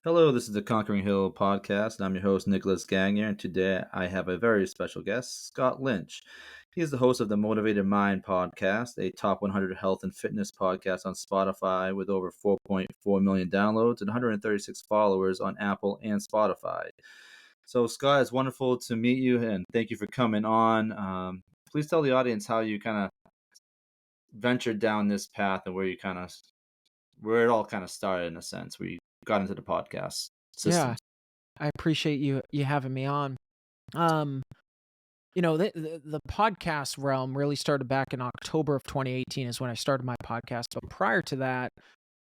Hello, this is the Conquering Hill podcast, and I'm your host, Nicholas Gagnier, and today I have a very special guest, Scott Lynch. He is the host of the Motivated Mind podcast, a top 100 health and fitness podcast on Spotify with over 4.4 million downloads and 136 followers on Apple and Spotify. So, Scott, it's wonderful to meet you, and thank you for coming on. Please tell the audience how you kind of ventured down this path and where it all kind of started in a sense, where you got into the podcast Yeah, system. I appreciate you having me on. Um, the podcast realm really started back in October of 2018 is when I started my podcast. But prior to that,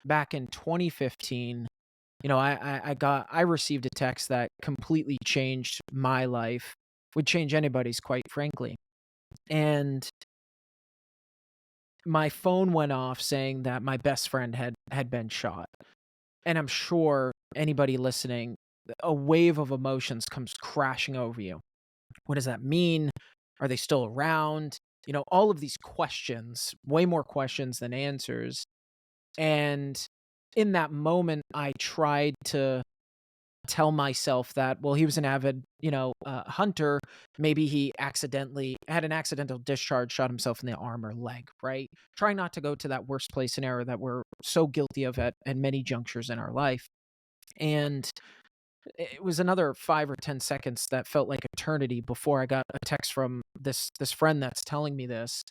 back in 2015, I received a text that completely changed my life, would change anybody's, quite frankly. And my phone went off saying that my best friend had been shot. And I'm sure anybody listening, a wave of emotions comes crashing over you. What does that mean? Are they still around? All of these questions, way more questions than answers. And in that moment, I tried to tell myself that, well, he was an avid, hunter. Maybe he accidentally had an accidental discharge, shot himself in the arm or leg, right? Try not to go to that worst place scenario that we're so guilty of at many junctures in our life. And it was another 5 or 10 seconds that felt like eternity before I got a text from this friend that's telling me this,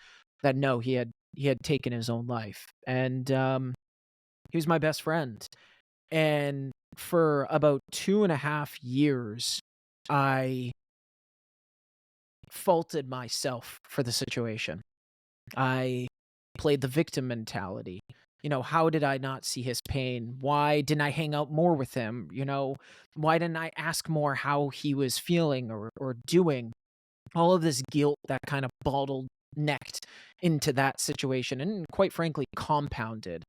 that no, he had taken his own life. And he was my best friend. And for about 2.5 years, I faulted myself for the situation. I played the victim mentality. How did I not see his pain? Why didn't I hang out more with him? Why didn't I ask more how he was feeling or doing? All of this guilt that kind of bottled necked into that situation and quite frankly compounded.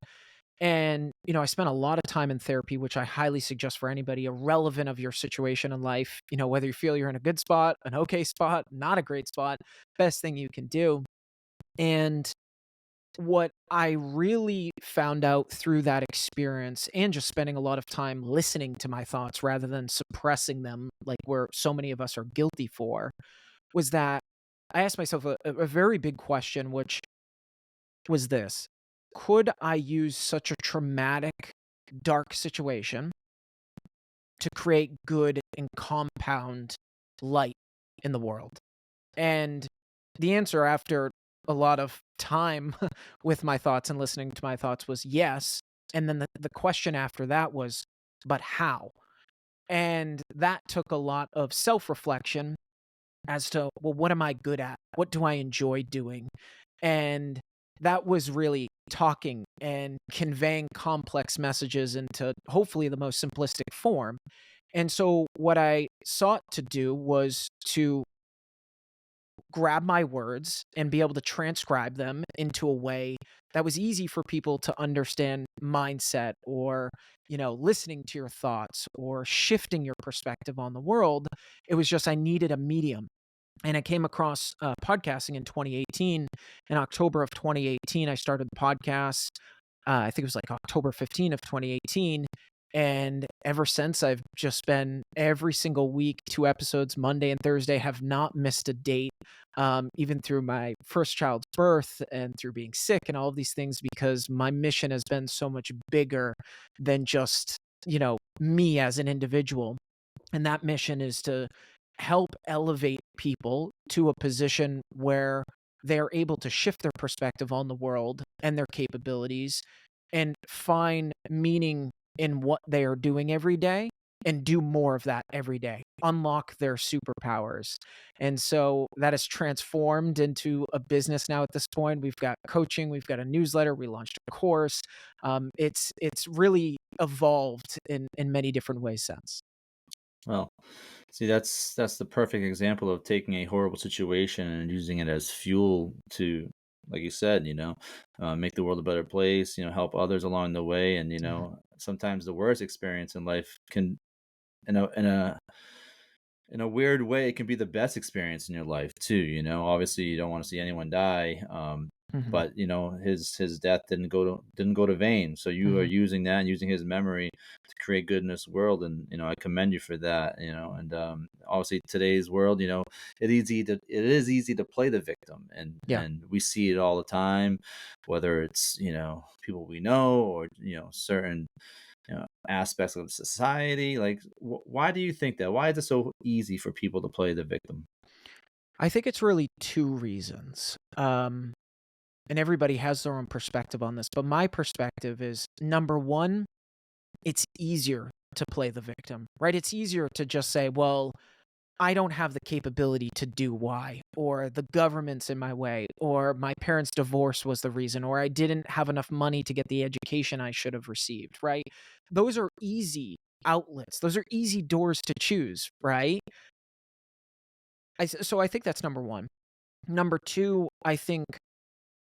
And, I spent a lot of time in therapy, which I highly suggest for anybody, irrelevant of your situation in life, whether you feel you're in a good spot, an okay spot, not a great spot, best thing you can do. And what I really found out through that experience and just spending a lot of time listening to my thoughts rather than suppressing them, like where so many of us are guilty for, was that I asked myself a very big question, which was this: could I use such a traumatic, dark situation to create good and compound light in the world? And the answer, after a lot of time with my thoughts and listening to my thoughts, was yes. And then the question after that was, but how? And that took a lot of self reflection as to, well, what am I good at? What do I enjoy doing? And that was really talking and conveying complex messages into hopefully the most simplistic form. And so what I sought to do was to grab my words and be able to transcribe them into a way that was easy for people to understand mindset, or listening to your thoughts or shifting your perspective on the world. It was just I needed a medium. And I came across podcasting in 2018. In October of 2018, I started the podcast. I think it was like October 15 of 2018. And ever since, I've just been every single week, 2 episodes, Monday and Thursday, have not missed a date, even through my first child's birth and through being sick and all of these things, because my mission has been so much bigger than just, me as an individual. And that mission is to help elevate people to a position where they're able to shift their perspective on the world and their capabilities and find meaning in what they are doing every day and do more of that every day, unlock their superpowers. And so that has transformed into a business now at this point. We've got coaching, we've got a newsletter, we launched a course. It's really evolved in many different ways since. Well, see, that's the perfect example of taking a horrible situation and using it as fuel to, like you said, make the world a better place. Help others along the way, and Yeah. sometimes the worst experience in life can, in a in a weird way, it can be the best experience in your life too. Obviously, you don't want to see anyone die. Mhm, But his death didn't go to vain. So you are mhm. using that and using his memory to create good in this world, and I commend you for that. And obviously, today's world, it is easy to play the victim, and Yeah. we see it all the time, whether it's people we know, or certain aspects of society. Like, why do you think that? Why is it so easy for people to play the victim? I think it's really 2 reasons, and everybody has their own perspective on this, but my perspective is, number 1, it's easier to play the victim, right? It's easier to just say, "Well, I don't have the capability to do Y, or the government's in my way, or my parents' divorce was the reason, or I didn't have enough money to get the education I should have received," right? Those are easy outlets. Those are easy doors to choose, right? So I think that's number 1. Number 2, I think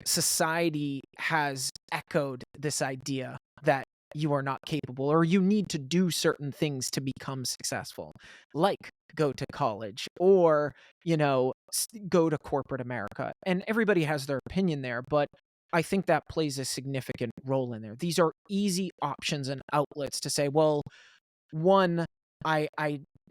society has echoed this idea that you are not capable or you need to do certain things to become successful, like go to college or, go to corporate America. And everybody has their opinion there, but I think that plays a significant role in there. These are easy options and outlets to say, well, one, I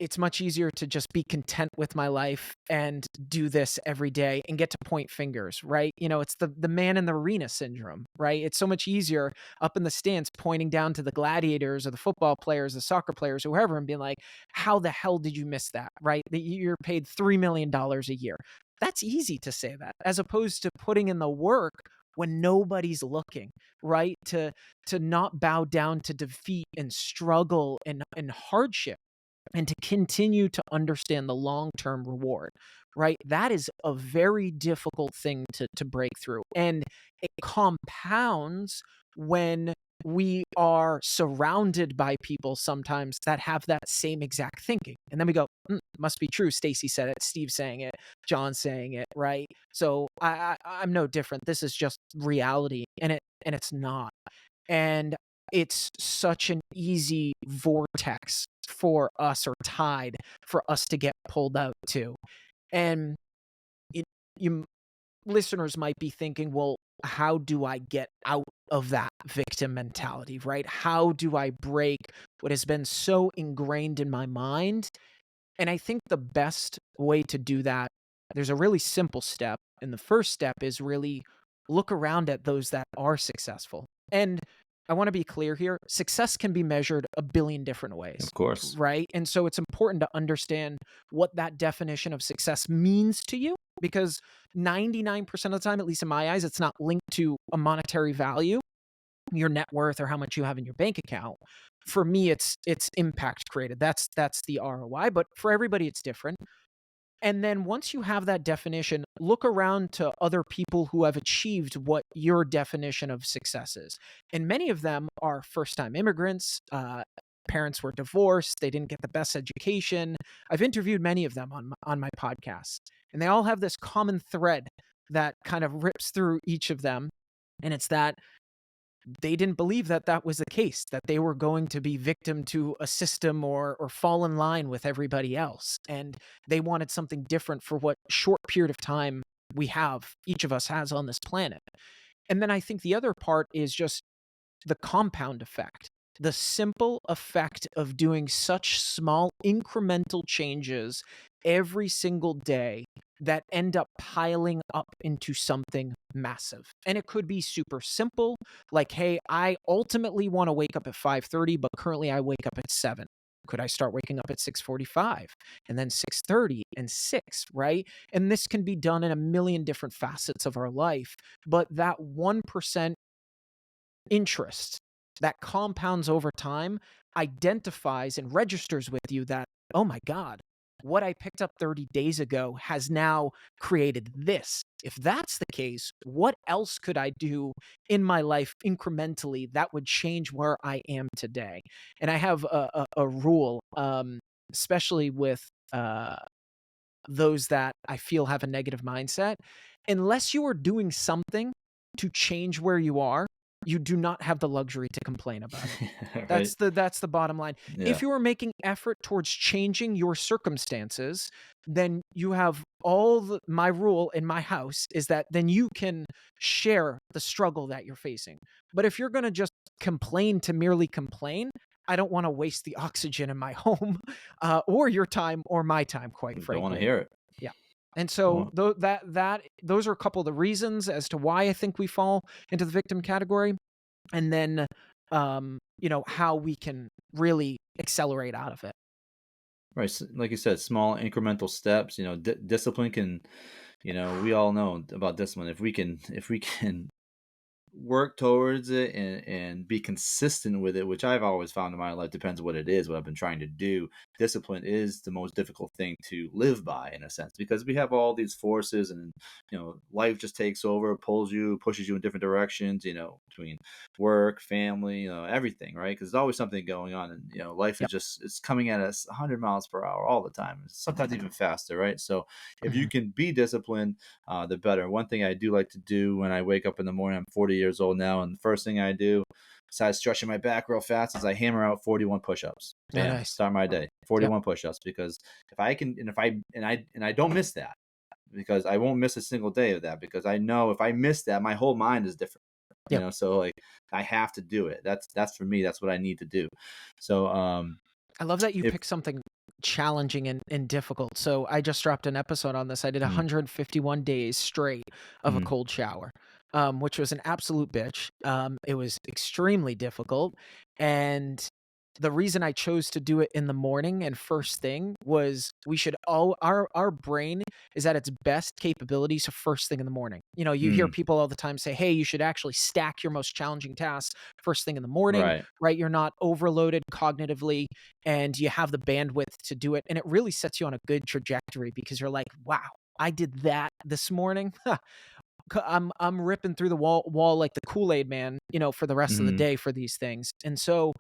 it's much easier to just be content with my life and do this every day and get to point fingers, right? It's the man in the arena syndrome, right? It's so much easier up in the stands pointing down to the gladiators or the football players, the soccer players, whoever, and being like, "How the hell did you miss that?" Right? That you're paid $3 million a year. That's easy to say that, as opposed to putting in the work when nobody's looking, right? To not bow down to defeat and struggle and hardship, and to continue to understand the long-term reward, right? That is a very difficult thing to break through. And it compounds when we are surrounded by people sometimes that have that same exact thinking. And then we go, must be true. Stacy said it, Steve saying it, John saying it, right? So I'm no different. This is just reality. And it's not. And it's such an easy vortex for us, or tide for us to get pulled out to. And it, you listeners might be thinking, well, how do I get out of that victim mentality, right? How do I break what has been so ingrained in my mind? And I think the best way to do that, there's a really simple step. And the first step is really look around at those that are successful. And I want to be clear here, success can be measured a billion different ways, Of course. right? And so it's important to understand what that definition of success means to you, because 99% of the time, at least in my eyes, it's not linked to a monetary value, your net worth, or how much you have in your bank account. For me, it's impact created. That's the ROI, but for everybody it's different. And then once you have that definition, look around to other people who have achieved what your definition of success is. And many of them are first-time immigrants. Parents were divorced. They didn't get the best education. I've interviewed many of them on my podcast, and they all have this common thread that kind of rips through each of them. And it's that they didn't believe that that was the case, that they were going to be victim to a system, or fall in line with everybody else. And they wanted something different for what short period of time each of us has on this planet. And then I think the other part is just the compound effect, the simple effect of doing such small incremental changes every single day that end up piling up into something massive. And it could be super simple, like, hey, I ultimately want to wake up at 5:30, but currently I wake up at 7. Could I start waking up at 6:45 and then 6:30 and 6, right? And this can be done in a million different facets of our life, but that 1% interest that compounds over time identifies and registers with you that, oh my God, what I picked up 30 days ago has now created this. If that's the case, what else could I do in my life incrementally that would change where I am today? And I have a rule, especially with those that I feel have a negative mindset. Unless you are doing something to change where you are, you do not have the luxury to complain about it. Right? That's the bottom line. If Yeah. you are making effort towards changing your circumstances, then you have all my rule in my house is that then you can share the struggle that you're facing. But if you're going to just complain to merely complain, I don't want to waste the oxygen in my home, or your time or my time, quite Don't want to frankly. hear it. Yeah. And Don't so want, those are a couple of the reasons as to why I think we fall into the victim category, and then how we can really accelerate out of it. right. Like you said, small incremental steps, discipline can, we all know about discipline. If we can work towards it and be consistent with it, which I've always found in my life, depends what it is, what I've been trying to do. Discipline is the most difficult thing to live by in a sense, because we have all these forces and, life just takes over, pulls you, pushes you in different directions, between work, family, everything, right? Because there's always something going on, and, life is Yep. just, it's coming at us 100 miles per hour all the time, sometimes even faster, right? So if you Mhm. can be disciplined, the better. One thing I do like to do when I wake up in the morning, I'm 40 years old now, and the first thing I do, besides stretching my back real fast, is I hammer out 41 push-ups. Oh, Bam, nice. start my day. Yep. 41 push-ups, because if I can, and if I and I don't miss that, because I won't miss a single day of that, because I know if I miss that, my whole mind is different. Yep. So like I have to do it. That's for me. That's what I need to do. So I love that you if picked something challenging and difficult. So I just dropped an episode on this. I did mm, 151 days straight of a mm, cold shower, which was an absolute bitch. It was extremely difficult. And the reason I chose to do it in the morning and first thing was we should all our brain is at its best capabilities first thing in the morning. You hear mm, people all the time say, "Hey, you should actually stack your most challenging tasks first thing in the morning," right. right? You're not overloaded cognitively and you have the bandwidth to do it. And it really sets you on a good trajectory because you're like, wow, I did that this morning. I'm ripping through the wall like the Kool-Aid man, for the rest of the Mm, day for these things. And so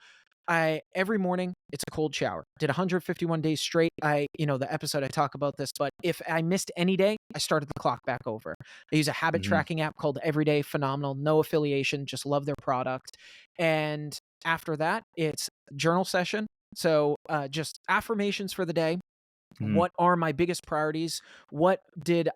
I every morning it's a cold shower. Did 151 days straight. The episode I talk about this, but if I missed any day, I started the clock back over. I use a habit mm, tracking app called Everyday Phenomenal, no affiliation, just love their product. And after that, it's journal session. So just affirmations for the day. mm, What are my biggest priorities? What did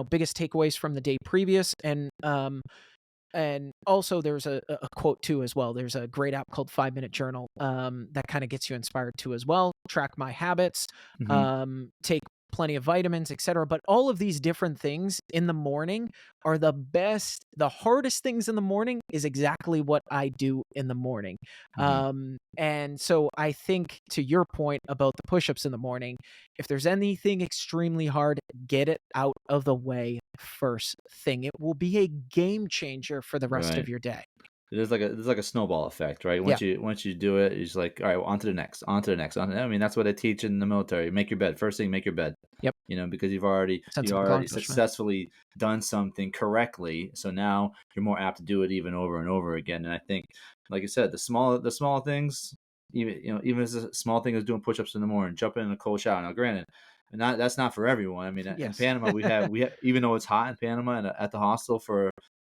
biggest takeaways from the day previous? And also there's a quote too as well. There's a great app called 5 Minute Journal that kind of gets you inspired too as well. Track my habits, mm, take plenty of vitamins, etc. But all of these different things in the morning are the best. The hardest things in the morning is exactly what I do in the morning. mm. And so I think to your point about the push-ups in the morning, if there's anything extremely hard, get it out of the way first thing. It will be a game changer for the rest of Right. your day. There's like a snowball effect, right? Yeah. Once you do it, it's like, all right, well, on to the next, on to the next. I mean, that's what I teach in the military. Make your bed. First thing, make your bed. Yep. Because you've already Sense you of already accomplishment. successfully done something correctly. So now you're more apt to do it even over and over again. And I think, like you said, the small things, even as a small thing as doing push-ups in the morning, jumping in a cold shower. Now, granted, not that's not for everyone. I mean, in Yes. Panama, we have even though it's hot in Panama and at the hostel,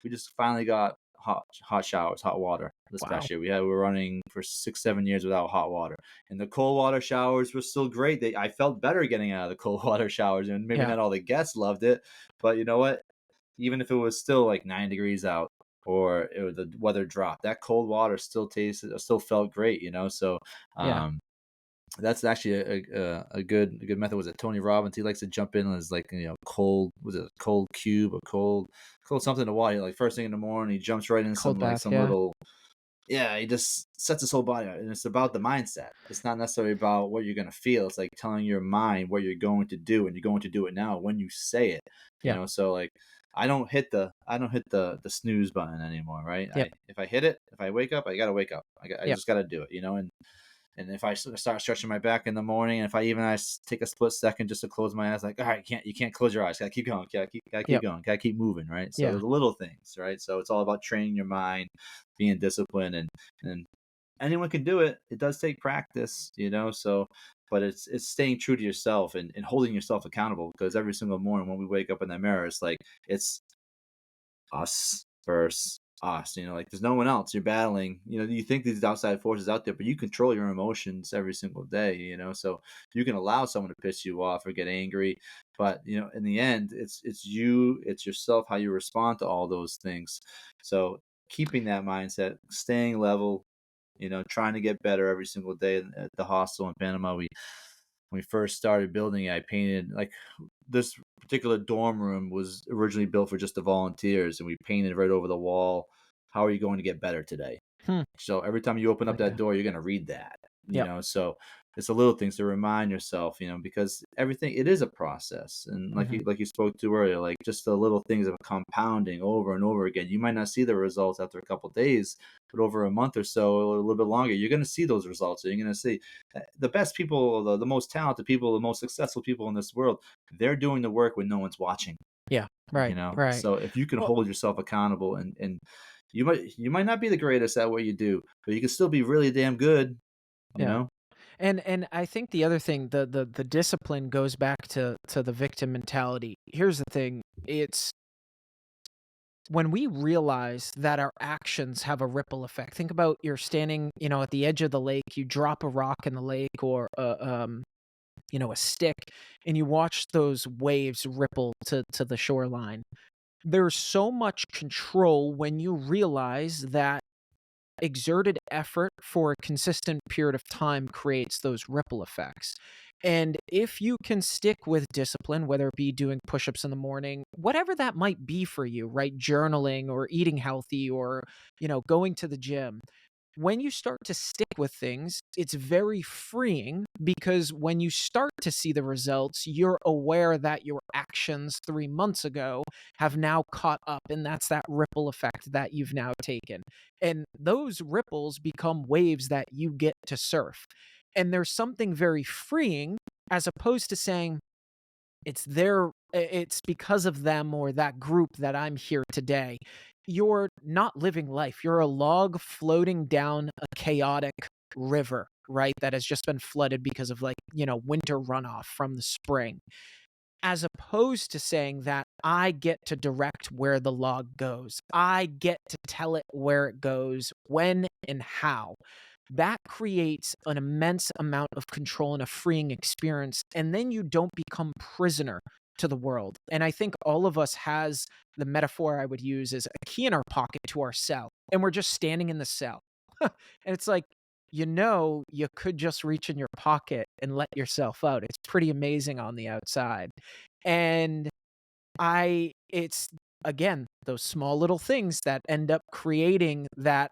we just finally got hot showers, hot water this Wow. past year. We were running for 6 7 years without hot water, and the cold water showers were still great. I felt better getting out of the cold water showers, and maybe Yeah. not all the guests loved it, but you know what? Even if it was still like 9 degrees out, or the weather dropped, that cold water still felt great. So Yeah. um, that's actually a good method. Was it Tony Robbins? He likes to jump in as like, cold, was it a cold cube or cold something to water. Like first thing in the morning, he jumps right in Cold bath. some Yeah. little, yeah, he just sets his whole body out, and it's about the mindset. It's not necessarily about what you're gonna feel. It's like telling your mind what you're going to do, and you're going to do it now when you say it. Yeah. So like I don't hit the snooze button anymore, right? Yep. If I hit it, if I wake up, I gotta wake up. I Yep. just gotta do it, and if I start stretching my back in the morning, and if I even take a split second just to close my eyes, like, all right, you can't close your eyes. Gotta keep going. Gotta keep Yep. going. Gotta keep moving, right? So Yeah. the little things, right? So it's all about training your mind, being disciplined, and anyone can do it. It does take practice, So, but it's staying true to yourself, and holding yourself accountable, because every single morning when we wake up in the mirror, it's like it's us versus us, like there's no one else you're battling. You think these outside forces out there, but you control your emotions every single day, so you can allow someone to piss you off or get angry, but in the end, it's you, it's yourself, how you respond to all those things. So keeping that mindset, staying level, trying to get better every single day. At the hostel in Panama, when we first started building it, I painted, like, this particular dorm room was originally built for just the volunteers, and we painted right over the wall, "How are you going to get better today?" Hmm. So every time you open up Like that that. door, you're gonna read that, Yep. so it's the little things to remind yourself, because everything, it is a process. And like Hmm. you spoke to earlier, like just the little things of compounding over and over again. You might not see the results after a couple days, but over a month or so, or a little bit longer, you're gonna see those results. And you're gonna see the best people, the most talented people, the most successful people in this world, they're doing the work when no one's watching. Yeah. Right. Right. So if you can Well, hold yourself accountable, and you might not be the greatest at what you do, but you can still be really damn good, you yeah. know? And I think the other thing, the discipline goes back to the victim mentality. Here's the thing, it's when we realize that our actions have a ripple effect. Think about, you're standing, at the edge of the lake, you drop a rock in the lake, or a stick, and you watch those waves ripple to the shoreline. There's so much control when you realize that exerted effort for a consistent period of time creates those ripple effects. And if you can stick with discipline, whether it be doing push ups in the morning, whatever that might be for you, right? Journaling, or eating healthy, or, going to the gym, when you start to stick with things, it's very freeing, because when you start to see the results, you're aware that your actions 3 months ago have now caught up. And that's that ripple effect that you've now taken. And those ripples become waves that you get to surf. And there's something very freeing, as opposed to saying, it's because of them or that group that I'm here today. You're not living life. You're a log floating down a chaotic river, right? That has just been flooded because of, like, winter runoff from the spring. As opposed to saying that I get to direct where the log goes. I get to tell it where it goes, when and how. That creates an immense amount of control and a freeing experience, and then you don't become prisoner to the world. And I think all of us has, the metaphor I would use is a key in our pocket to our cell, and we're just standing in the cell. And it's like, you could just reach in your pocket and let yourself out. It's pretty amazing on the outside. And it's, again, those small little things that end up creating that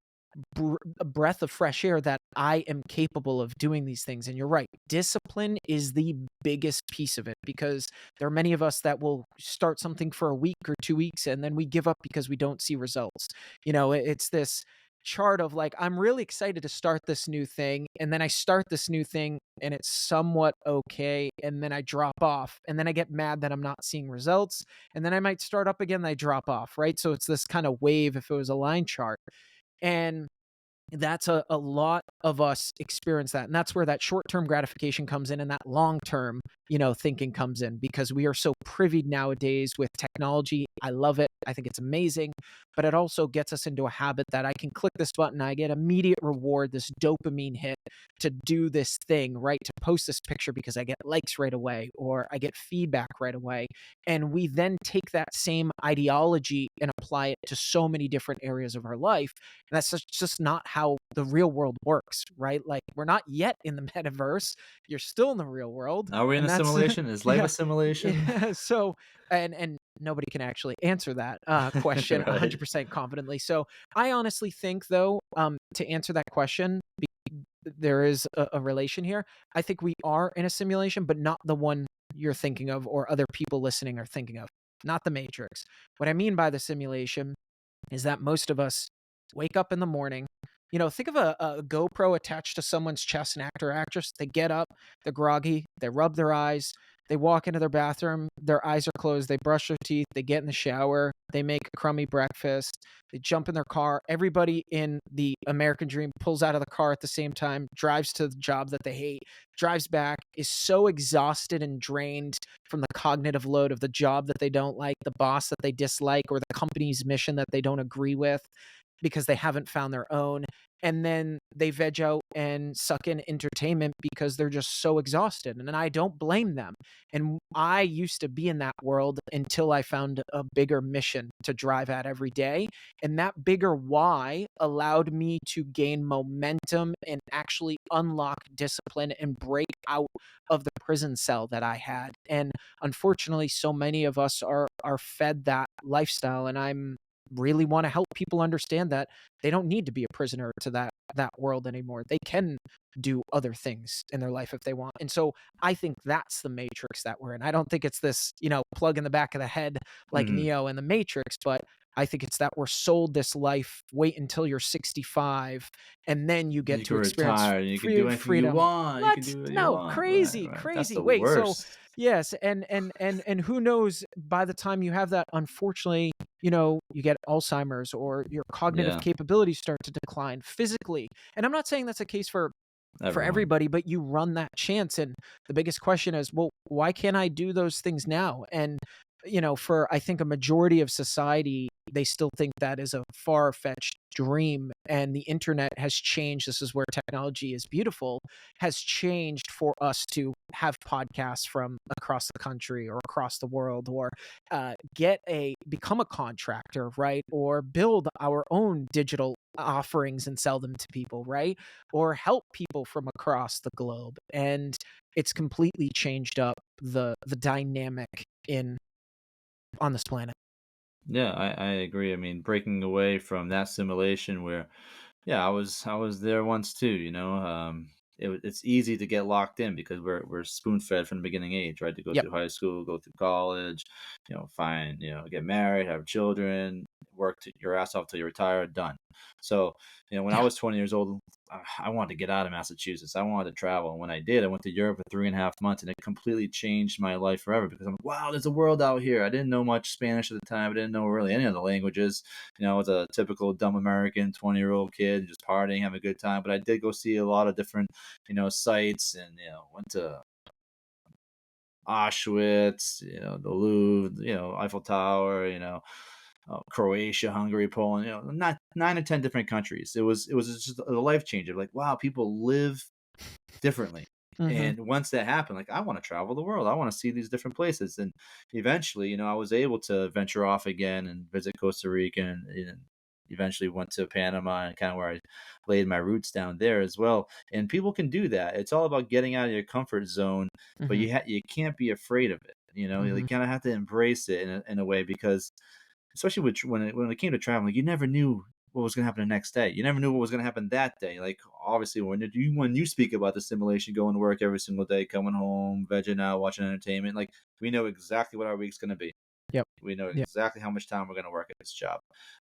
a breath of fresh air, that I am capable of doing these things. And you're right, discipline is the biggest piece of it, because there are many of us that will start something for a week or 2 weeks, and then we give up because we don't see results. It's this chart of, like, I'm really excited to start this new thing, and then I start this new thing and it's somewhat okay, and then I drop off, and then I get mad that I'm not seeing results, and then I might start up again and I drop off, right? So it's this kind of wave, if it was a line chart. And that's a lot of us experience that. And that's where that short-term gratification comes in, and that long-term, thinking comes in, because we are so privy nowadays with technology. I love it. I think it's amazing, but it also gets us into a habit that I can click this button, I get immediate reward, this dopamine hit to do this thing, right? To post this picture because I get likes right away, or I get feedback right away. And we then take that same ideology and apply it to so many different areas of our life. And that's just not how the real world works, right? Like, we're not yet in the metaverse. You're still in the real world. Are we in And a that's simulation? Is life a yeah. simulation? Yeah. So, and nobody can actually answer that question Right. 100% confidently. So I honestly think, though, to answer that question, there is a relation here. I think we are in a simulation, but not the one you're thinking of or other people listening are thinking of, not the Matrix. What I mean by the simulation is that most of us wake up in the morning. Think of a GoPro attached to someone's chest, an actor or actress. They get up, they're groggy, they rub their eyes, they walk into their bathroom, their eyes are closed, they brush their teeth, they get in the shower, they make a crummy breakfast, they jump in their car. Everybody in the American dream pulls out of the car at the same time, drives to the job that they hate, drives back, is so exhausted and drained from the cognitive load of the job that they don't like, the boss that they dislike, or the company's mission that they don't agree with. because they haven't found their own, and then they veg out and suck in entertainment because they're just so exhausted, and I don't blame them. And I used to be in that world until I found a bigger mission to drive at every day, and that bigger why allowed me to gain momentum and actually unlock discipline and break out of the prison cell that I had. And unfortunately, so many of us are fed that lifestyle, and I'm really want to help people understand that they don't need to be a prisoner to that world anymore. They can do other things in their life if they want. And so I think that's the matrix that we're in. I don't think it's this, plug in the back of the head like Hmm. Neo in the Matrix, but I think it's that we're sold this life, wait until you're 65 and then you You get can to experience retire and you can do anything you freedom. want. You can What? do what you No, want. Right, crazy, right. That's crazy. the Wait, so worst. yes, and who knows, by the time you have that, unfortunately, you get Alzheimer's or your cognitive Yeah, capabilities start to decline physically. And I'm not saying that's a case for everyone. everybody, but you run that chance. And the biggest question is, well, why can't I do those things now? And, for I think a majority of society, they still think that is a far fetched dream. And the internet has changed. This is where technology is beautiful, has changed for us to have podcasts from across the country or across the world, or become a contractor, right? Or build our own digital offerings and sell them to people, right? Or help people from across the globe. And it's completely changed up the dynamic in on this planet. Yeah, I agree. I mean, breaking away from that simulation where, yeah, I was there once too. It's easy to get locked in because we're spoon fed from the beginning age, right? To go Yep. through high school, go through college, get married, have children, work your ass off till you retire, done. So, when I Yeah. was 20 years old, I wanted to get out of Massachusetts. I wanted to travel, and when I did, I went to Europe for 3.5 months, and it completely changed my life forever because I'm like, wow, there's a world out here. I didn't know much Spanish at the time. I didn't know really any of the languages. I was a typical dumb American 20-year-old kid just partying, having a good time. But I did go see a lot of different, sites, and went to Auschwitz, the Louvre, Eiffel Tower, Croatia, Hungary, Poland, not 9 or 10 different countries. It was just a life changer. Like, wow, people live differently. Hmm. And once that happened, like, I want to travel the world. I want to see these different places. And eventually, I was able to venture off again and visit Costa Rica, and eventually went to Panama, and kind of where I laid my roots down there as well. And people can do that. It's all about getting out of your comfort zone, but Hmm. you can't be afraid of it. You Hmm. kind of have to embrace it in a way, because especially when it came to traveling, you never knew what was going to happen the next day. You never knew what was going to happen that day. Like, obviously, when you speak about the simulation, going to work every single day, coming home, vegging out, watching entertainment, like, we know exactly what our week's going to be. Yep. We know Yep. exactly how much time we're going to work at this job.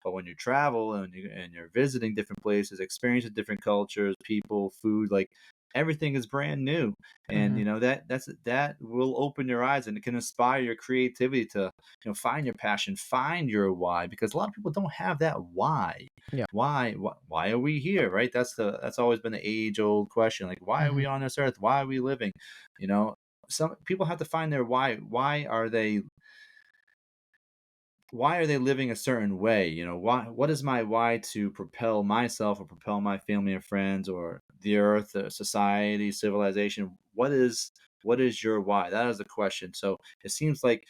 But when you travel and you're visiting different places, experiencing different cultures, people, food, like, everything is brand new. And Hmm. that will open your eyes, and it can inspire your creativity to find your passion, find your why, because a lot of people don't have that why. Yeah. Why are we here, right? That's always been the age old question, like, why are we Hmm. on this earth? Why are we living? you know some people have to find their why. Why are they living a certain way? What is my why to propel myself or propel my family and friends, or the earth, society, civilization? What is your why? That is the question. So it seems like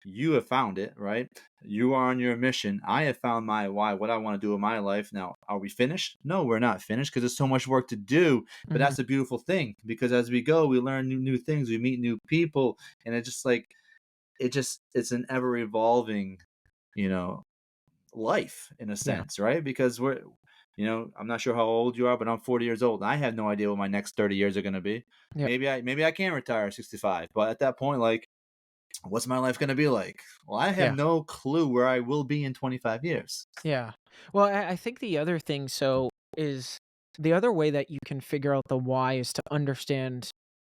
you have found it, right? You are on your mission. I have found my why, what I want to do in my life. Now, are we finished? No, we're not finished, because there's so much work to do. But Hmm. that's the beautiful thing, because as we go, we learn new things, we meet new people, and it's just like, it's an ever evolving, you know, life, in a Yeah. sense, right? Because I'm not sure how old you are, but I'm 40 years old, and I have no idea what my next 30 years are going to be. Yep. Maybe I can retire at 65, but at that point, like, what's my life going to be like? Well, I have Yeah. no clue where I will be in 25 years. Yeah. Well, I think the other thing, so is the other way that you can figure out the why is to understand.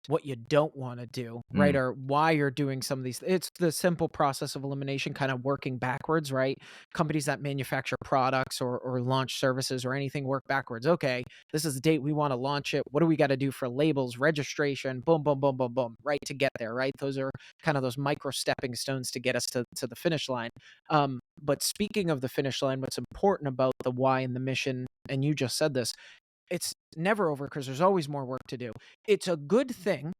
what you don't wanna do, right? Mm, Or why you're doing some of these it's the simple process of elimination kind of working backwards, right? Companies that manufacture products or launch services or anything work backwards. Okay, this is the date we wanna launch it. What do we gotta do for labels, registration, boom, boom, boom, boom, boom, right, to get there, right? Those are kind of those micro stepping stones to get us to the finish line. But speaking of the finish line, what's important about the why and the mission, and you just said this, it's never over because there's always more work to do. It's a good thing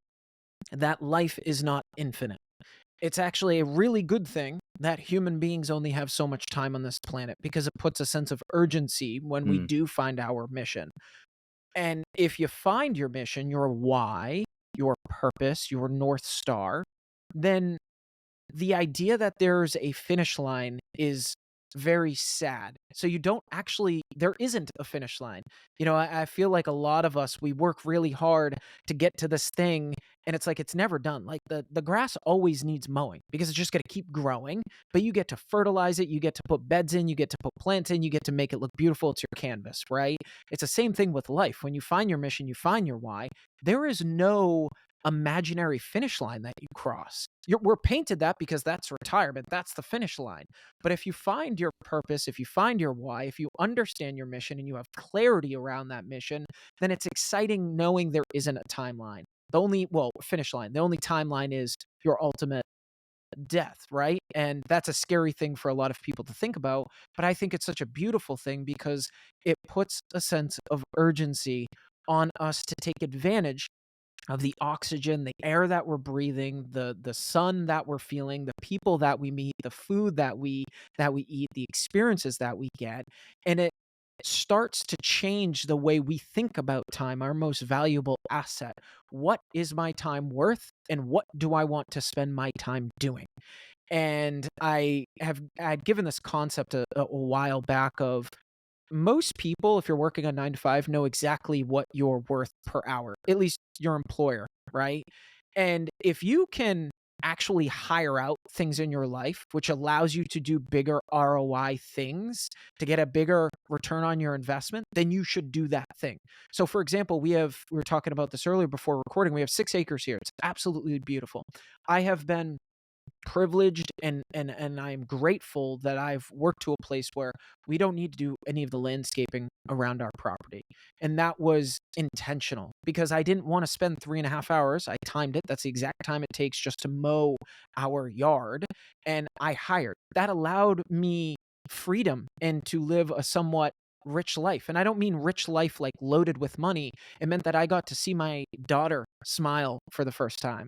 that life is not infinite. It's actually a really good thing that human beings only have so much time on this planet because it puts a sense of urgency when we mm, do find our mission. And if you find your mission, your why, your purpose, your North Star, then the idea that there's a finish line is very sad. So you don't actually there isn't a finish line. I feel like a lot of us, we work really hard to get to this thing, and it's like it's never done. Like the grass always needs mowing because it's just gonna keep growing, but you get to fertilize it, you get to put beds in, you get to put plants in, you get to make it look beautiful. It's your canvas, right? It's the same thing with life. When you find your mission, you find your why. There is no imaginary finish line that you cross. We're painted that because that's retirement, that's the finish line. But if you find your purpose, if you find your why, if you understand your mission and you have clarity around that mission, then it's exciting knowing there isn't a timeline. Finish line. The only timeline is your ultimate death, right? And that's a scary thing for a lot of people to think about. But I think it's such a beautiful thing because it puts a sense of urgency on us to take advantage of the oxygen, the air that we're breathing, the sun that we're feeling, the people that we meet, the food that we eat, the experiences that we get, and it starts to change the way we think about time, our most valuable asset. What is my time worth, and what do I want to spend my time doing? And I'd given this concept a while back of most people, if you're working a 9 to 5, know exactly what you're worth per hour, at least your employer, right? And if you can actually hire out things in your life, which allows you to do bigger ROI things to get a bigger return on your investment, then you should do that thing. So, for example, we were talking about this earlier before recording. We have 6 acres here. It's absolutely beautiful. I have been privileged and I'm grateful that I've worked to a place where we don't need to do any of the landscaping around our property. And that was intentional because I didn't want to spend 3.5 hours. I timed it. That's the exact time it takes just to mow our yard. And I hired. That allowed me freedom and to live a somewhat rich life. And I don't mean rich life like loaded with money. It meant that I got to see my daughter smile for the first time.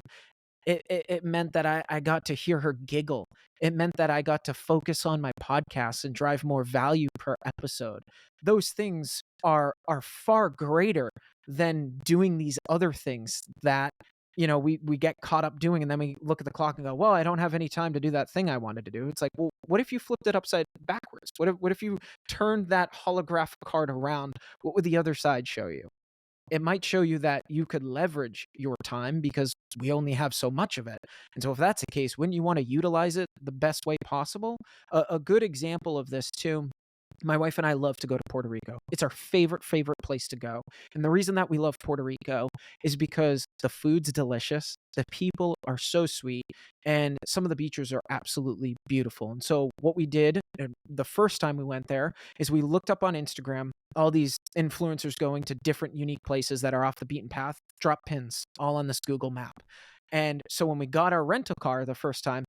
It meant that I got to hear her giggle. It meant that I got to focus on my podcasts and drive more value per episode. Those things are far greater than doing these other things that, we get caught up doing, and then we look at the clock and go, "Well, I don't have any time to do that thing I wanted to do." It's like, "Well, what if you flipped it upside backwards? What if you turned that holographic card around? What would the other side show you?" It might show you that you could leverage your time because we only have so much of it. And so if that's the case, wouldn't you want to utilize it the best way possible? A good example of this too, my wife and I love to go to Puerto Rico. It's our favorite place to go. And the reason that we love Puerto Rico is because the food's delicious, the people are so sweet, and some of the beaches are absolutely beautiful. And so what we did the first time we went there is we looked up on Instagram all these influencers going to different unique places that are off the beaten path, drop pins all on this Google map. And so when we got our rental car the first time,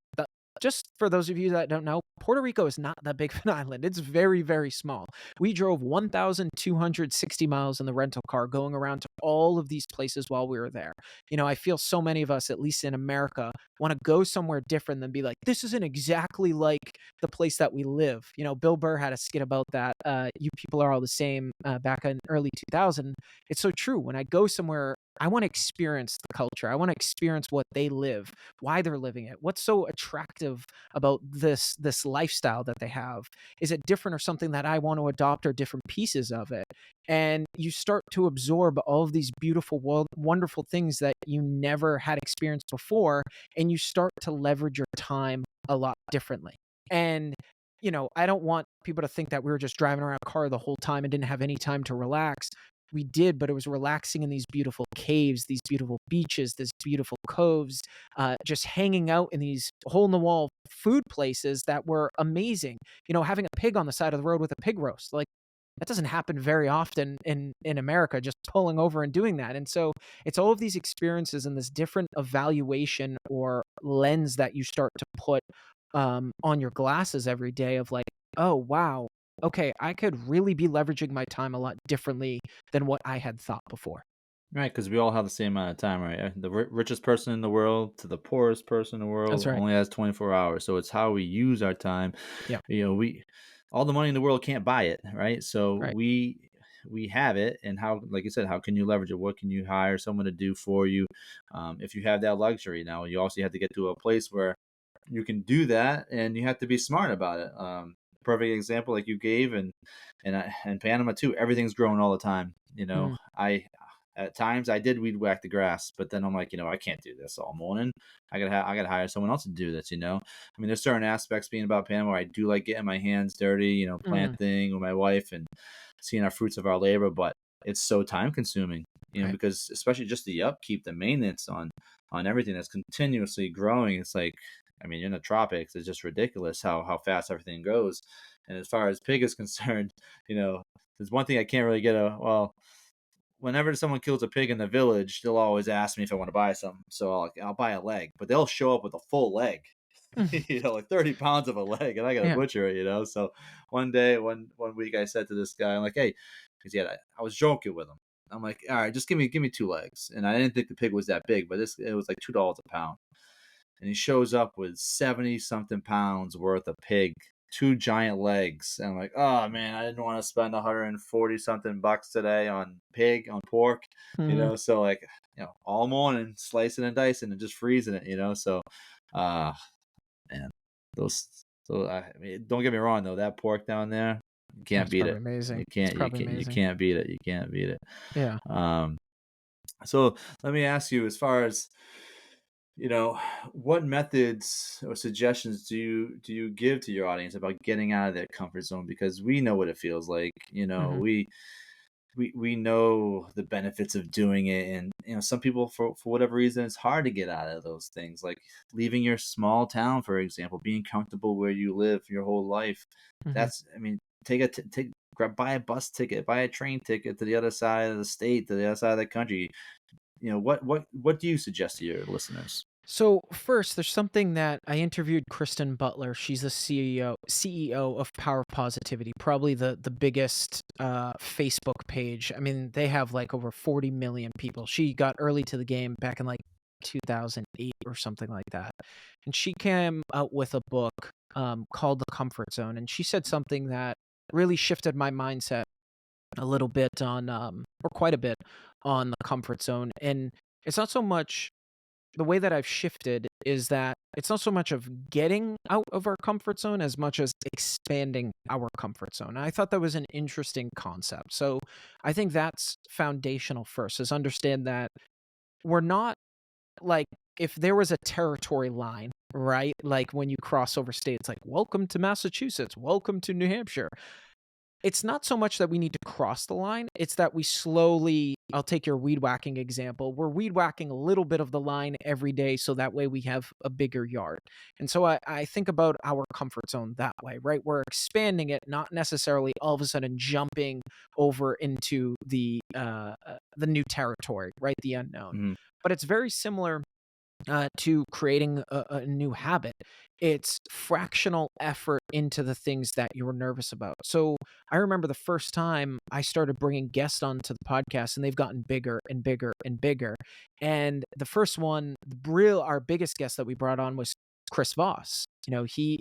just for those of you that don't know, Puerto Rico is not that big of an island. It's very, very small. We drove 1,260 miles in the rental car going around to all of these places while we were there. I feel so many of us, at least in America, want to go somewhere different than be like, this isn't exactly like the place that we live. Bill Burr had a skit about that. You people are all the same back in early 2000. It's so true. When I go somewhere, I want to experience the culture. I want to experience what they live, why they're living it. What's so attractive about this lifestyle that they have? Is it different or something that I want to adopt or different pieces of it? And you start to absorb all of these beautiful, wonderful things that you never had experienced before, and you start to leverage your time a lot differently. And I don't want people to think that we were just driving around a car the whole time and didn't have any time to relax. we did, but it was relaxing in these beautiful caves, these beautiful beaches, these beautiful coves, just hanging out in these hole in the wall food places that were amazing. Having a pig on the side of the road with a pig roast, like that doesn't happen very often in America, just pulling over and doing that. And so it's all of these experiences and this different evaluation or lens that you start to put on your glasses every day of like, oh, wow, okay, I could really be leveraging my time a lot differently than what I had thought before. Right, because we all have the same amount of time, right? The richest person in the world to the poorest person in the That's world right. only has 24 hours. So it's how we use our time. Yeah. We all the money in the world can't buy it, right? So Right. we have it, and how, like you said, how can you leverage it? What can you hire someone to do for you? If you have that luxury, now you also have to get to a place where you can do that, and you have to be smart about it. Perfect example, like you gave, and Panama too. Everything's growing all the time. Mhm. I at times I did weed whack the grass, but then I'm like, I can't do this all morning. I gotta hire someone else to do this. I mean, there's certain aspects being about Panama where I do like getting my hands dirty, Mm. planting with my wife and seeing our fruits of our labor, but it's so time consuming, Right. because especially just the upkeep, the maintenance on everything that's continuously growing. It's like, I mean, you're in the tropics. It's just ridiculous how fast everything goes. And as far as pig is concerned, there's one thing I can't really get whenever someone kills a pig in the village, they'll always ask me if I want to buy some. So I'll buy a leg, but they'll show up with a full leg, like 30 pounds of a leg, and I got to Yeah. butcher it. So one week I said to this guy, I'm like, hey, because I was joking with him. I'm like, all right, just give me 2 legs. And I didn't think the pig was that big, but it was like $2 a pound. And he shows up with 70 something pounds worth of pig, 2 giant legs. And I'm like, oh man, I didn't want to spend 140 something bucks today on pork, Mhm. So like, all morning slicing and dicing and just freezing it. So, uh, man, I mean, don't get me wrong though, that pork down there, you can't That's beat probably it. amazing. You It's can't, you probably can't, you amazing. can't beat it. You can't beat it. Yeah. Um, so let me ask you, as far as you know what methods or suggestions do you give to your audience about getting out of their comfort zone, because we know what it feels like. Mhm. We know the benefits of doing it, and some people, for whatever reason, it's hard to get out of those things, like leaving your small town, for example, being comfortable where you live your whole life. Mhm. That's, I mean, buy a bus ticket, buy a train ticket to the other side of the state, to the other side of the country. What do you suggest to your listeners? So first, there's something that I interviewed Kristen Butler. She's the CEO of Power of Positivity, probably the biggest Facebook page. I mean, they have like over 40 million people. She got early to the game back in like 2008 or something like that, and she came out with a book called The Comfort Zone. And she said something that really shifted my mindset a little bit on, or quite a bit on the comfort zone. And it's not so much the way that I've shifted is that it's not so much of getting out of our comfort zone as much as expanding our comfort zone. And I thought that was an interesting concept. So I think that's foundational first, is understand that we're not like, if there was a territory line, right? Like when you cross over states, like welcome to Massachusetts, welcome to New Hampshire. It's not so much that we need to cross the line, it's that we slowly, I'll take your weed whacking example. We're weed whacking a little bit of the line every day so that way we have a bigger yard. And so I think about our comfort zone that way, right? We're expanding it, not necessarily all of a sudden jumping over into the new territory, right? The unknown. Mhm. But it's very similar to creating a new habit. It's fractional effort into the things that you're nervous about. So I remember the first time I started bringing guests onto the podcast, and they've gotten bigger and bigger and bigger. And the first one, our biggest guest that we brought on was Chris Voss. He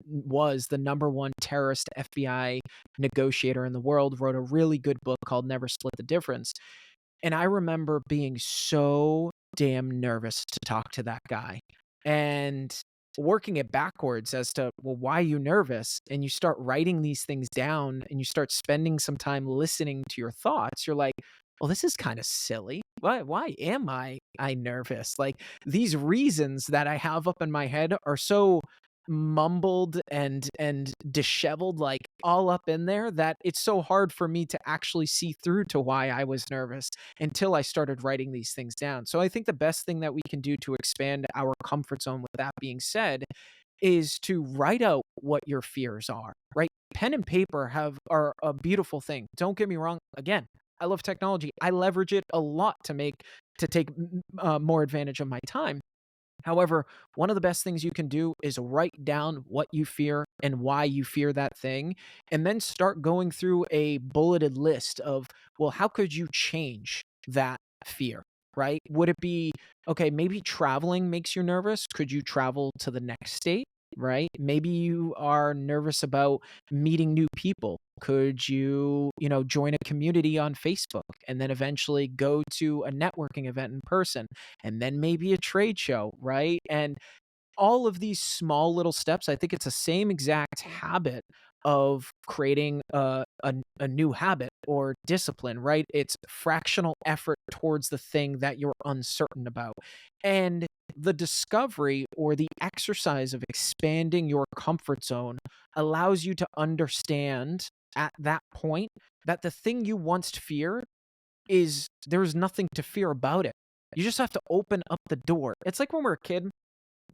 was the number one terrorist FBI negotiator in the world. Wrote a really good book called Never Split the Difference. And I remember being so damn nervous to talk to that guy and working it backwards as to, well, why are you nervous? And you start writing these things down and you start spending some time listening to your thoughts. You're like, well, this is kind of silly. Why am I nervous? Like, these reasons that I have up in my head are so mumbled and disheveled, like, all up in there, that it's so hard for me to actually see through to why I was nervous until I started writing these things down. So I think the best thing that we can do to expand our comfort zone, with that being said, is to write out what your fears are, right? Pen and paper are a beautiful thing. Don't get me wrong. Again, I love technology. I leverage it a lot to take more advantage of my time. However, one of the best things you can do is write down what you fear and why you fear that thing, and then start going through a bulleted list of, well, how could you change that fear, right? Would it be, okay, maybe traveling makes you nervous? Could you travel to the next state, right? Maybe you are nervous about meeting new people. Could you join a community on Facebook and then eventually go to a networking event in person? And then maybe a trade show, right? And all of these small little steps, I think it's the same exact habit of creating a new habit or discipline, right? It's fractional effort towards the thing that you're uncertain about. And the discovery or the exercise of expanding your comfort zone allows you to understand at that point that the thing you once feared is there's nothing to fear about it. You just have to open up the door. It's like when we're a kid,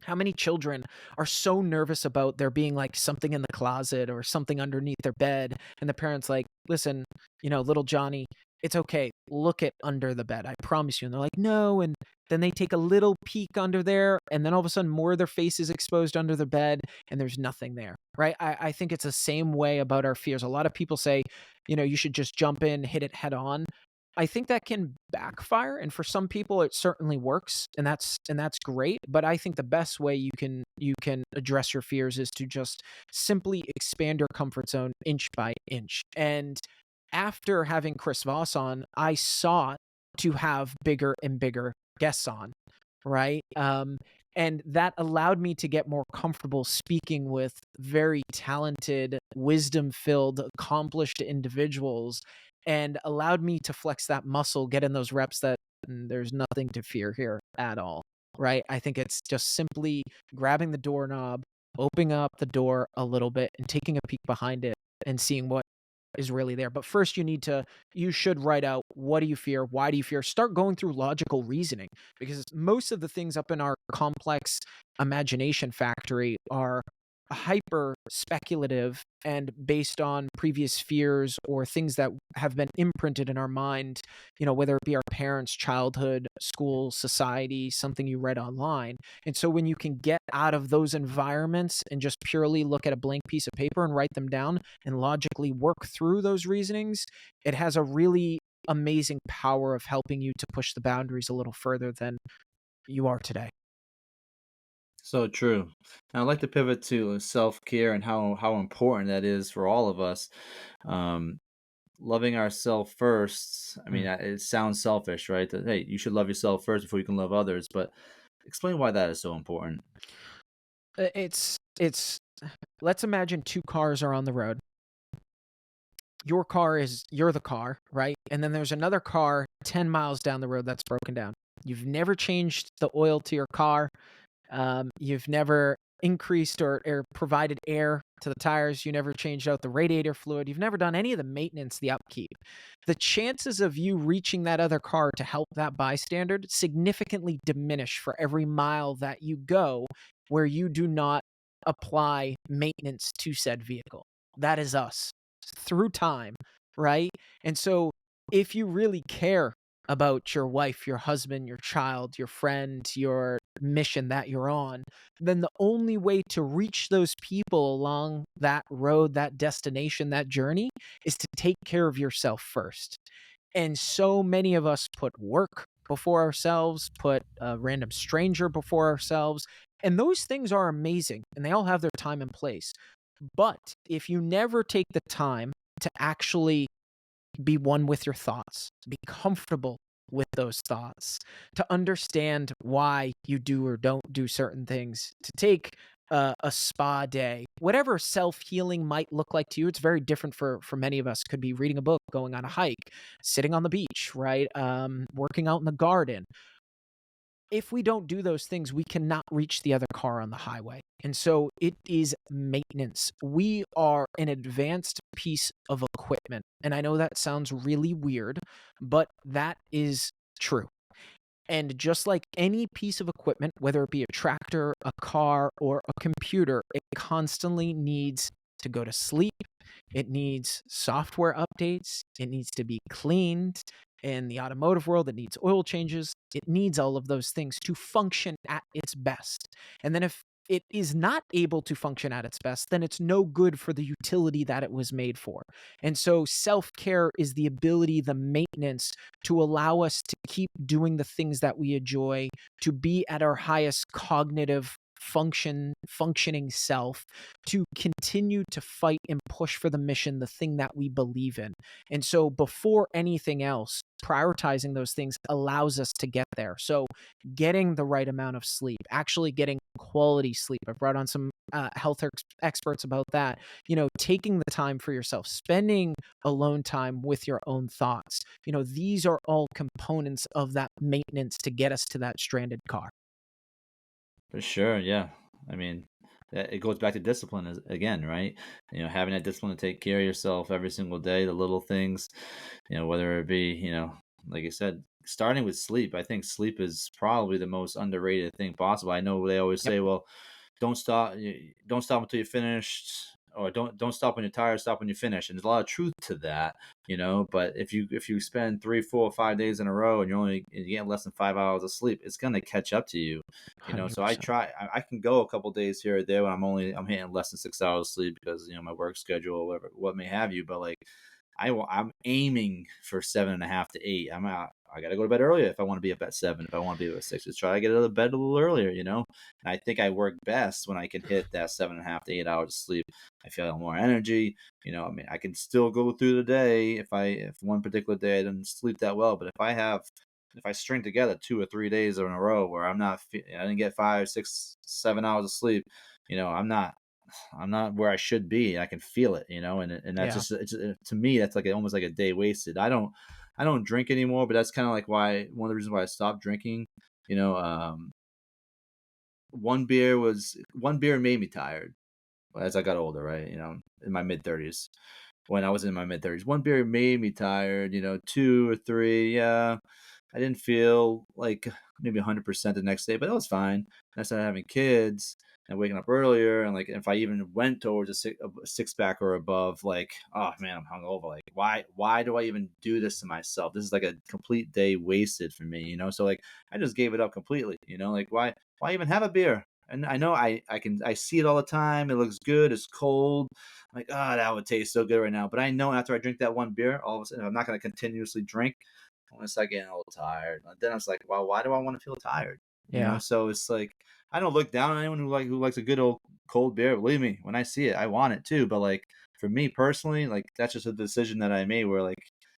how many children are so nervous about there being like something in the closet or something underneath their bed, and the parents like, listen, little Johnny, it's okay. Look it under the bed. I promise you. And they're like, no. And then they take a little peek under there, and then all of a sudden more of their face is exposed under the bed and there's nothing there. Right. I think it's the same way about our fears. A lot of people say, you should just jump in, hit it head on. I think that can backfire, and for some people it certainly works, and that's great, but I think the best way you can address your fears is to just simply expand your comfort zone inch by inch. And after having Chris Voss on, I sought to have bigger and bigger guests on, right? And that allowed me to get more comfortable speaking with very talented, wisdom-filled, accomplished individuals, and allowed me to flex that muscle, get in those reps that there's nothing to fear here at all, right? I think it's just simply grabbing the doorknob, opening up the door a little bit, and taking a peek behind it and seeing what is really there. But first you should write out, what do you fear? Why do you fear? Start going through logical reasoning, because most of the things up in our complex imagination factory are hyper speculative and based on previous fears or things that have been imprinted in our mind, whether it be our parents, childhood, school, society, something you read online. And so when you can get out of those environments and just purely look at a blank piece of paper and write them down and logically work through those reasonings, it has a really amazing power of helping you to push the boundaries a little further than you are today. So true. And I'd like to pivot to self care and how important that is for all of us. Um, Loving ourselves first. I mean, Mm. it sounds selfish, right? That hey, you should love yourself first before you can love others. But explain why that is so important. It's let's imagine two cars are on the road. You're the car, right? And then there's another car 10 miles down the road that's broken down. You've never changed the oil to your car. You've never increased or provided air to the tires. You never changed out the radiator fluid. You've never done any of the maintenance, the upkeep. The chances of you reaching that other car to help that bystander significantly diminish for every mile that you go where you do not apply maintenance to said vehicle. That is us through time, right? And so if you really care about your wife, your husband, your child, your friend, your mission that you're on, then the only way to reach those people along that road, that destination, that journey is to take care of yourself first. And so many of us put work before ourselves, put a random stranger before ourselves. And those things are amazing and they all have their time and place. But if you never take the time to actually be one with your thoughts, be comfortable with those thoughts, to understand why you do or don't do certain things, to take a spa day, whatever self healing might look like to you. It's very different for many of us. Could be reading a book, going on a hike, sitting on the beach, right? Working out in the garden. if we don't do those things, we cannot reach the other car on the highway. And so it is maintenance. We are an advanced piece of equipment. And I know that sounds really weird, but that is true. And just like any piece of equipment, whether it be a tractor, a car, or a computer, it constantly needs to go to sleep. It needs software updates. It needs to be cleaned. In the automotive world, it needs oil changes. It needs all of those things to function at its best. And then if it is not able to function at its best, then it's no good for the utility that it was made for. And so self care is the ability, the maintenance to allow us to keep doing the things that we enjoy, to be at our highest cognitive functioning self, to continue to fight and push for the mission, the thing that we believe in. And so before anything else, prioritizing those things allows us to get there. So getting the right amount of sleep, actually getting quality sleep. I've brought on some health experts about that. Taking the time for yourself, spending alone time with your own thoughts. These are all components of that maintenance to get us to that stranded car. For sure, yeah. I mean, it goes back to discipline again, right? Having that discipline to take care of yourself every single day, the little things, whether it be, like you said, starting with sleep. I think sleep is probably the most underrated thing possible. I know they always Yep. say, well, don't stop until you're finished, or don't stop when you're tired, stop when you finish. And there's a lot of truth to that, but if you spend 3 4 5 days in a row and you're getting less than 5 hours of sleep, it's going to catch up to you. So I 100%. try. I can go a couple days here or there when I'm hitting less than 6 hours of sleep because my work schedule, whatever, what may have you. But like I'm aiming for 7.5 to 8. I got to go to bed earlier if I want to be up at 7. If I want to be up at 6, just try to get out of bed a little earlier. And I think I work best when I can hit that 7.5 to 8 hours of sleep. I feel more energy. I mean, I can still go through the day if one particular day I didn't sleep that well. But if I string together 2 or 3 days in a row where I didn't get 5 6 7 hours of sleep, I'm not where I should be. I can feel it, and that's Yeah. just to me that's like almost like a day wasted. I don't drink anymore, but that's kind of like why one of the reasons why I stopped drinking. You know, um, one beer made me tired as I got older, right? In my mid 30s. When I was in my mid 30s, one beer made me tired. Two or three, yeah, I didn't feel like maybe 100% the next day, but that was fine. And I started having kids and waking up earlier, and like if I even went towards a six pack or above, like, oh man, I'm hungover. Like, why do I even do this to myself? This is like a complete day wasted for me, So like I just gave it up completely, Like why even have a beer? And I know I see it all the time. It looks good. It's cold. I'm like, oh, that would taste so good right now. But I know after I drink that one beer, all of a sudden I'm not going to continuously drink. I'm gonna start getting a little tired. And then I was like, well, why do I want to feel tired? Yeah. So it's like I don't look down on anyone who likes a good old cold beer. Believe me, when I see it, I want it too. But like for me personally, like that's just a decision that I made where like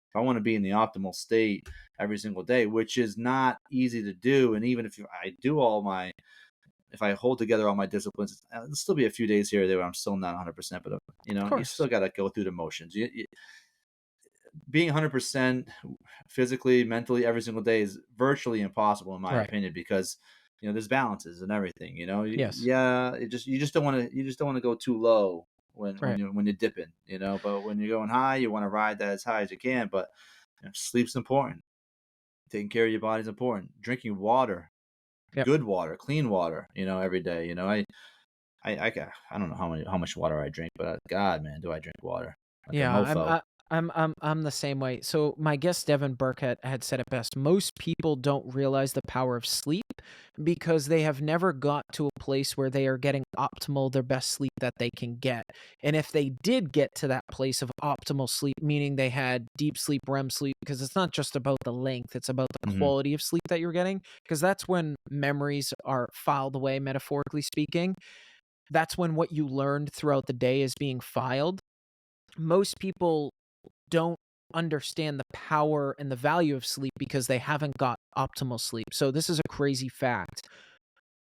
if I want to be in the optimal state every single day, which is not easy to do, and even if I do if I hold together all my disciplines, there'll still be a few days here or there where I'm still not 100%. But Of you still course. got to go through the motions. Being 100% physically, mentally every single day is virtually impossible in my Right. opinion because there's balances and everything. Yes. Yeah, you just don't want to go too low Right. when you're dipping. But when you're going high, you want to ride that as high as you can. But sleep's important. Taking care of your body's important. Drinking water, Yep. good water, clean water. Every day. I don't know how much water I drink, but God, man, do I drink water like a Yeah, mofo. I'm the same way. So my guest Devin Burkett had said it best. Most people don't realize the power of sleep because they have never got to a place where they are getting optimal, their best sleep that they can get. And if they did get to that place of optimal sleep, meaning they had deep sleep, REM sleep, because it's not just about the length, it's about the Hmm. quality of sleep that you're getting, because that's when memories are filed away, metaphorically speaking. That's when what you learned throughout the day is being filed. Most people don't understand the power and the value of sleep because they haven't got optimal sleep. So this is a crazy fact.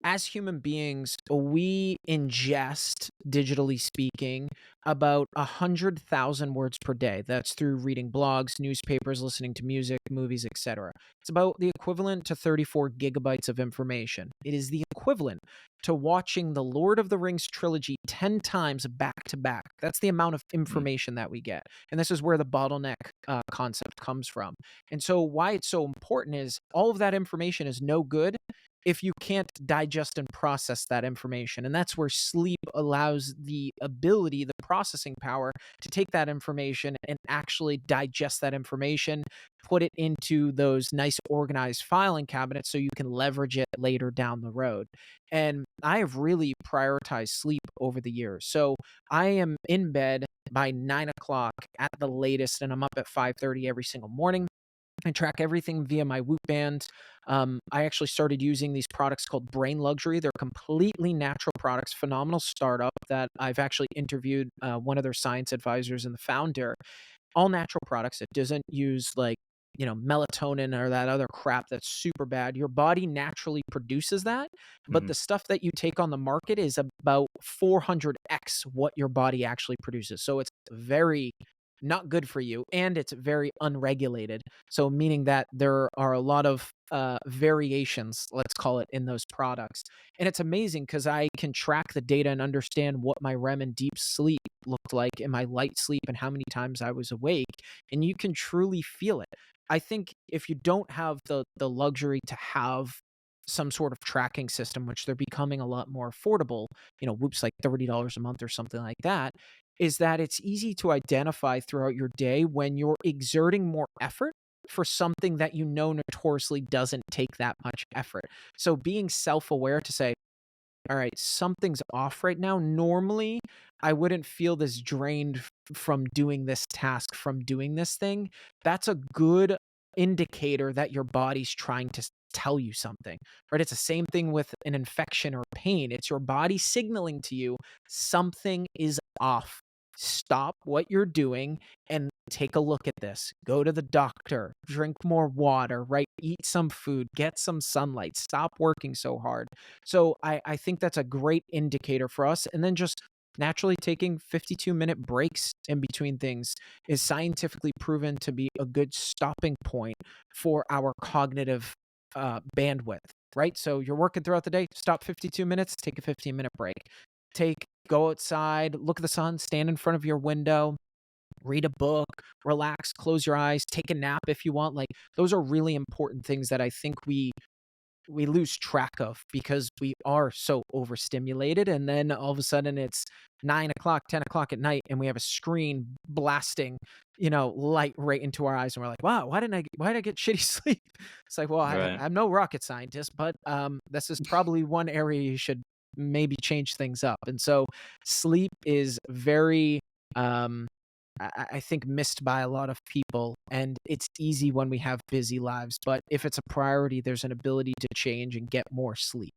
as human beings, we ingest, digitally speaking, about 100,000 words per day. That's through reading blogs, newspapers, listening to music, movies, etc. It's about the equivalent to 34 gigabytes of information. It is the equivalent to watching the Lord of the Rings trilogy 10 times back to back. That's the amount of Mm. information that we get. And this is where the bottleneck concept comes from. And so, why it's so important is all of that information is no good if you can't digest and process that information. And that's where sleep allows the ability, the processing power to take that information and actually digest that information, put it into those nice organized filing cabinets so you can leverage it later down the road. And I have really prioritized sleep over the years. So I am in bed by 9 o'clock at the latest, and I'm up at 5:30 every single morning. I track everything via my Whoop band. I actually started using these products called Brain Luxury. They're completely natural products, phenomenal startup that I've actually interviewed one of their science advisors and the founder. All natural products. It doesn't use like, melatonin or that other crap that's super bad. Your body naturally produces that, but Mhm. the stuff that you take on the market is about 400x what your body actually produces. So it's very not good for you, and it's very unregulated. So meaning that there are a lot of variations, let's call it, in those products. And it's amazing because I can track the data and understand what my REM and deep sleep looked like in my light sleep and how many times I was awake. And you can truly feel it. I think if you don't have the luxury to have some sort of tracking system, which they're becoming a lot more affordable, Whoop's like $30 a month or something like that, is that it's easy to identify throughout your day when you're exerting more effort for something that notoriously doesn't take that much effort. So being self-aware to say, all right, something's off right now. Normally, I wouldn't feel this drained from doing this task, from doing this thing. That's a good indicator that your body's trying to tell you something, right? It's the same thing with an infection or pain. It's your body signaling to you something is off. Stop what you're doing and take a look at this. Go to the doctor, drink more water, right? Eat some food, get some sunlight, stop working so hard. So I think that's a great indicator for us. And then just naturally taking 52-minute breaks in between things is scientifically proven to be a good stopping point for our cognitive bandwidth, right? So you're working throughout the day, stop 52 minutes, take a 15-minute break. Go outside, look at the sun, stand in front of your window, read a book, relax, close your eyes, take a nap if you want. Like, those are really important things that I think we lose track of because we are so overstimulated. And then all of a sudden it's 9 o'clock, 10 o'clock at night, and we have a screen blasting, light right into our eyes. And we're like, wow, why did I get shitty sleep? It's like, well, Right. I'm no rocket scientist, but this is probably one area you should maybe change things up. And so sleep is very, um, I think, missed by a lot of people. And it's easy when we have busy lives. But if it's a priority, there's an ability to change and get more sleep.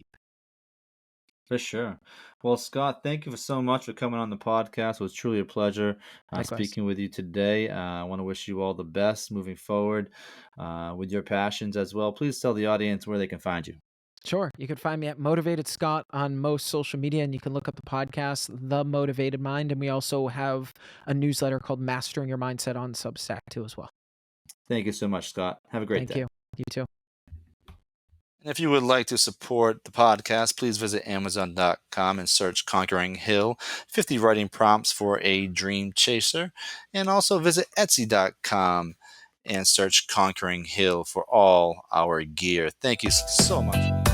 For sure. Well, Scott, thank you for so much for coming on the podcast. It was truly a pleasure Likewise. speaking with you today. I want to wish you all the best moving forward with your passions as well. Please tell the audience where they can find you. Sure. You can find me at Motivated Scott on most social media, and you can look up the podcast, The Motivated Mind. And we also have a newsletter called Mastering Your Mindset on Substack too, as well. Thank you so much, Scott. Have a great Thank day. you. You too. And if you would like to support the podcast, please visit Amazon.com and search Conquering Hill, 50 writing prompts for a dream chaser. And also visit Etsy.com and search Conquering Hill for all our gear. Thank you so much.